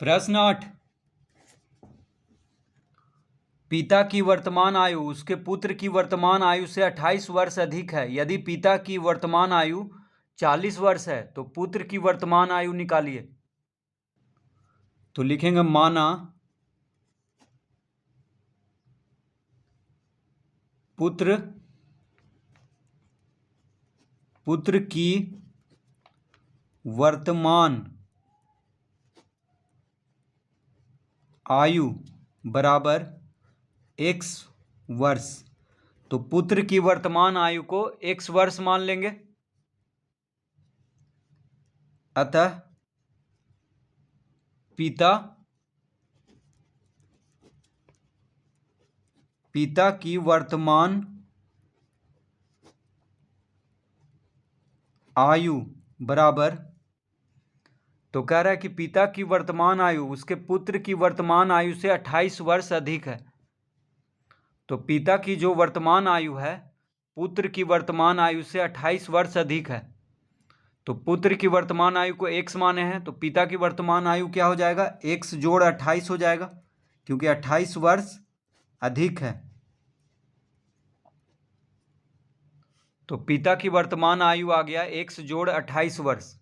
प्रश्न 8। पिता की वर्तमान आयु उसके पुत्र की वर्तमान आयु से 28 वर्ष अधिक है। यदि पिता की वर्तमान आयु 40 वर्ष है तो पुत्र की वर्तमान आयु निकालिए। तो लिखेंगे माना पुत्र की वर्तमान आयु बराबर x वर्ष। तो पुत्र की वर्तमान आयु को x वर्ष मान लेंगे। अतः पिता की वर्तमान आयु बराबर, तो कह रहा है कि पिता की वर्तमान आयु उसके पुत्र की वर्तमान आयु से 28 वर्ष अधिक है। तो पिता की जो वर्तमान आयु है पुत्र की वर्तमान आयु से 28 वर्ष अधिक है। तो पुत्र की वर्तमान आयु को x माने हैं, तो पिता की वर्तमान आयु क्या हो जाएगा, x जोड़ 28 हो जाएगा, क्योंकि 28 वर्ष अधिक है। तो पिता की वर्तमान आयु आ गया x जोड़ 28 वर्ष।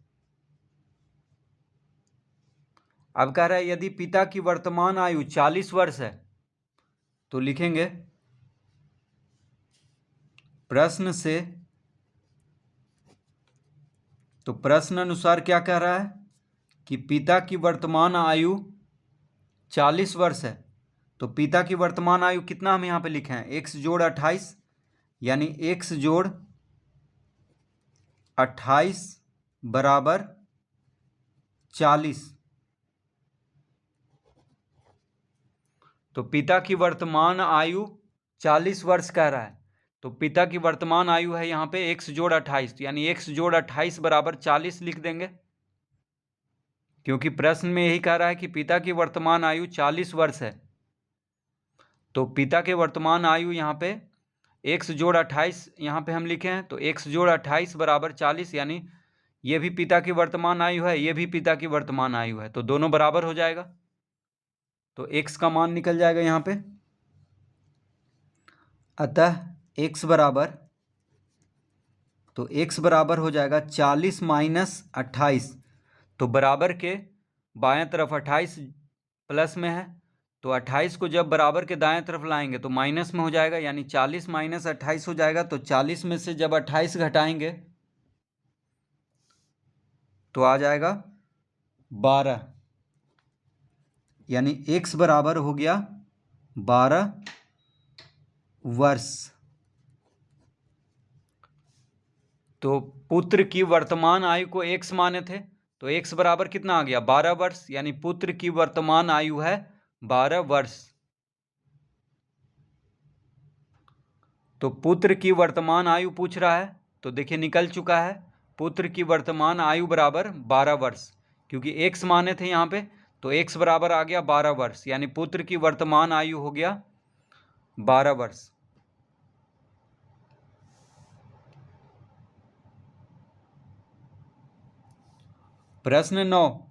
अब कह रहा है यदि पिता की वर्तमान आयु 40 वर्ष है तो लिखेंगे प्रश्न से, तो प्रश्न अनुसार क्या कह रहा है कि पिता की वर्तमान आयु 40 वर्ष है। तो पिता की वर्तमान आयु कितना हम यहाँ पे लिखे हैं, x जोड़ 28, यानी x जोड़ 28 बराबर 40। तो पिता की वर्तमान आयु 40 वर्ष कह रहा है, तो पिता की वर्तमान आयु है यहाँ पे x जोड़ 28, यानी x जोड़ 28 बराबर 40 लिख देंगे, क्योंकि प्रश्न में यही कह रहा है कि पिता की वर्तमान आयु 40 वर्ष है। तो पिता के वर्तमान आयु यहाँ पे x जोड़ 28 यहाँ पे हम लिखे हैं, तो x जोड़ 28 बराबर 40, यानी ये भी पिता की वर्तमान आयु है, ये भी पिता की वर्तमान आयु है, तो दोनों बराबर हो जाएगा। तो x का मान निकल जाएगा यहाँ पे। अतः x बराबर, तो x बराबर हो जाएगा 40 माइनस 28। तो बराबर के बाएं तरफ 28 प्लस में है, तो 28 को जब बराबर के दाएं तरफ लाएंगे तो माइनस में हो जाएगा, यानी 40 माइनस 28 हो जाएगा। तो 40 में से जब 28 घटाएंगे तो आ जाएगा 12, यानी x बराबर हो गया 12 वर्ष। तो पुत्र की वर्तमान आयु को x माने थे, तो x बराबर कितना आ गया, 12 वर्ष, यानी पुत्र की वर्तमान आयु है 12 वर्ष। तो पुत्र की वर्तमान आयु पूछ रहा है, तो देखिए निकल चुका है, पुत्र की वर्तमान आयु बराबर 12 वर्ष, क्योंकि x माने थे यहाँ पे, तो x बराबर आ गया 12 वर्ष, यानी पुत्र की वर्तमान आयु हो गया 12 वर्ष। प्रश्न 9।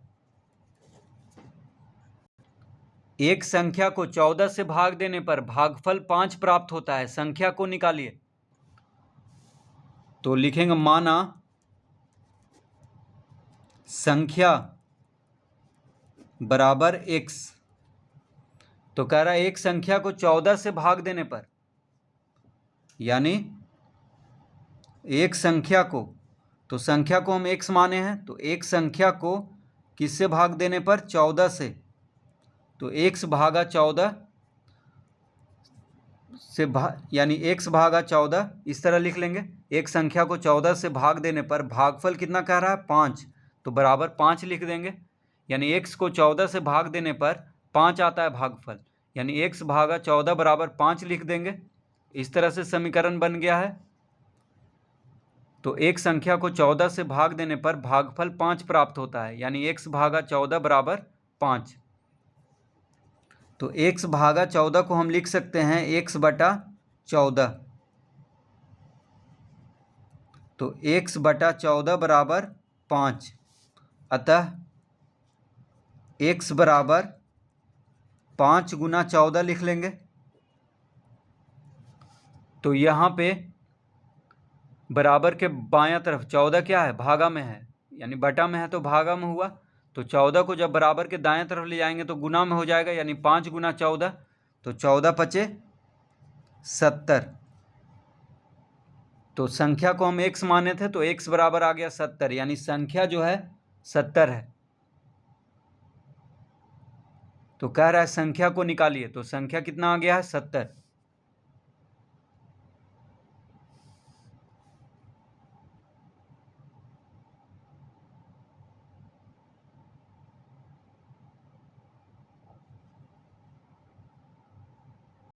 एक संख्या को 14 से भाग देने पर भागफल 5 प्राप्त होता है, संख्या को निकालिए। तो लिखेंगे माना संख्या बराबर x। तो कह रहा है एक संख्या को 14 से भाग देने पर, यानी एक संख्या को, तो संख्या को हम x माने हैं, तो एक संख्या को किससे भाग देने पर, 14 से, तो x भागा 14 से यानी x भागा 14 इस तरह लिख लेंगे। एक संख्या को 14 से भाग देने पर भागफल कितना कह रहा है, 5, तो बराबर 5 लिख देंगे, यानी x को 14 से भाग देने पर 5 आता है भागफल, यानी x भागा 14 बराबर 5 लिख देंगे। इस तरह से समीकरण बन गया है। तो एक संख्या को 14 से भाग देने पर भागफल 5 प्राप्त होता है, यानी x भागा 14 बराबर 5। तो x भागा 14 को हम लिख सकते हैं x बटा 14, तो x बटा 14 बराबर 5। अतः x बराबर 5 गुना 14 लिख लेंगे। तो यहाँ पे बराबर के बायां तरफ 14 क्या है, भागा में है, यानी बटा में है तो भागा में हुआ। तो 14 को जब बराबर के दाएं तरफ ले जाएंगे तो गुना में हो जाएगा, यानी 5 गुना 14, तो 14 पचे 70। तो संख्या को हम x माने थे तो x बराबर आ गया 70, यानी संख्या जो है 70 है। तो कह रहा है संख्या को निकालिए, तो संख्या कितना आ गया है 70।